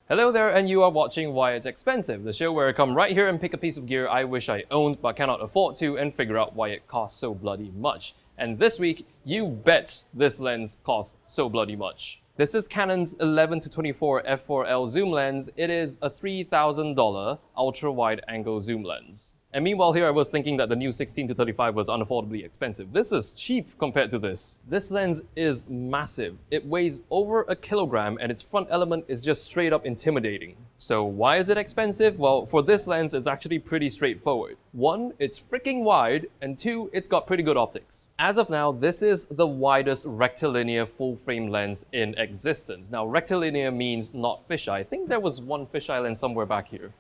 Hello there, and you are watching Why It's Expensive, the show where I come right here and pick a piece of gear I wish I owned but cannot afford to and figure out why it costs so bloody much. And this week, you bet this lens costs so bloody much. This is Canon's 11-24 F4L zoom lens. It is a $3,000 ultra-wide angle zoom lens. And meanwhile here I was thinking that the new 16-35 was unaffordably expensive. This is cheap compared to this. This lens is massive. It weighs over a kilogram and its front element is just straight up intimidating. So why is it expensive? Well, for this lens it's actually pretty straightforward. One, it's freaking wide, and two, it's got pretty good optics. As of now, this is the widest rectilinear full-frame lens in existence. Now rectilinear means not fisheye. I think there was one fisheye lens somewhere back here.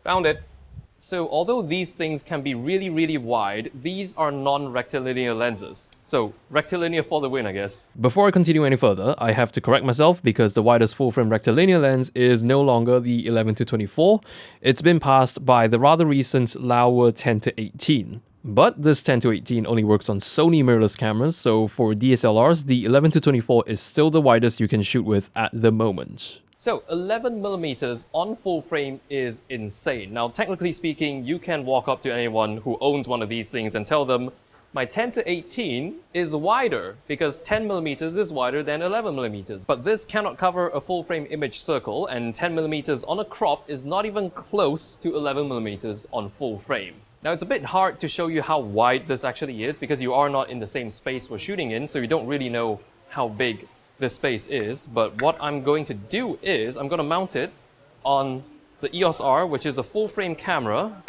Found it. So although these things can be really wide, these are non-rectilinear lenses. So rectilinear for the win, I guess. Before I continue any further, I have to correct myself because the widest full-frame rectilinear lens is no longer the 11-24. It's been passed by the rather recent Laowa 10-18. But this 10-18 only works on Sony mirrorless cameras, so for DSLRs, the 11-24 is still the widest you can shoot with at the moment. So 11mm on full frame is insane. Now, technically speaking, you can walk up to anyone who owns one of these things and tell them, my 10-18 is wider because 10mm is wider than 11mm. But this cannot cover a full frame image circle, and 10mm on a crop is not even close to 11mm on full frame. Now, it's a bit hard to show you how wide this actually is because you are not in the same space we're shooting in, so you don't really know how big this space is, but what I'm going to do is I'm going to mount it on the EOS R, which is a full frame camera,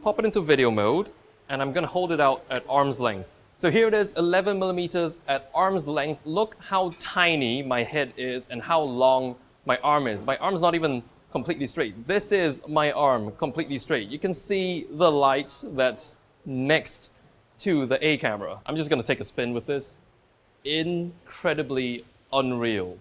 pop it into video mode, and I'm going to hold it out at arm's length. So here it is, 11mm at arm's length. Look how tiny my head is and how long my arm is. My arm's not even completely straight. This is my arm completely straight. You can see the light that's next to the A camera. I'm just going to take a spin with this. Incredibly unreal.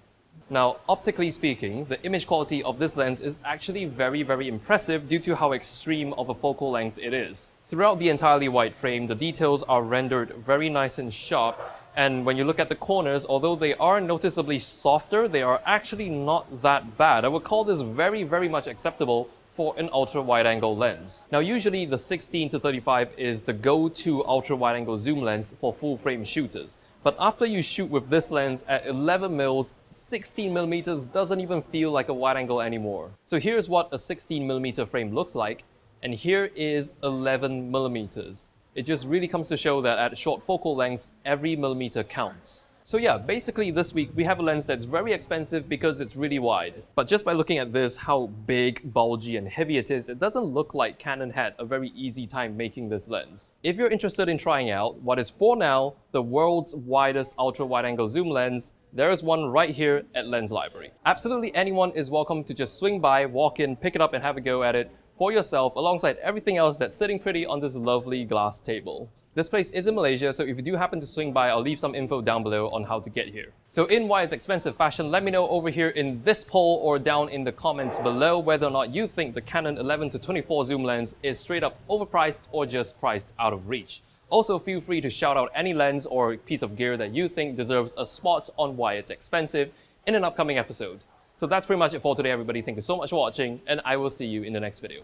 Now, optically speaking, the image quality of this lens is actually very impressive due to how extreme of a focal length it is. Throughout the entirely wide frame, the details are rendered very nice and sharp, and when you look at the corners, although they are noticeably softer, they are actually not that bad. I would call this very much acceptable for an ultra-wide-angle lens. Now, usually the 16-35 is the go-to ultra-wide-angle zoom lens for full-frame shooters. But after you shoot with this lens at 11mm, 16mm doesn't even feel like a wide angle anymore. So here's what a 16mm frame looks like, and here is 11mm. It just really comes to show that at short focal lengths, every millimeter counts. So yeah, basically this week we have a lens that's very expensive because it's really wide. But just by looking at this, how big, bulgy and heavy it is, it doesn't look like Canon had a very easy time making this lens. If you're interested in trying out what is for now the world's widest ultra-wide-angle zoom lens, there is one right here at Lens Library. Absolutely anyone is welcome to just swing by, walk in, pick it up and have a go at it for yourself alongside everything else that's sitting pretty on this lovely glass table. This place is in Malaysia, so if you do happen to swing by, I'll leave some info down below on how to get here. So in Why It's Expensive fashion, let me know over here in this poll or down in the comments below whether or not you think the Canon 11-24 zoom lens is straight up overpriced or just priced out of reach. Also, feel free to shout out any lens or piece of gear that you think deserves a spot on Why It's Expensive in an upcoming episode. So that's pretty much it for today, everybody. Thank you so much for watching, and I will see you in the next video.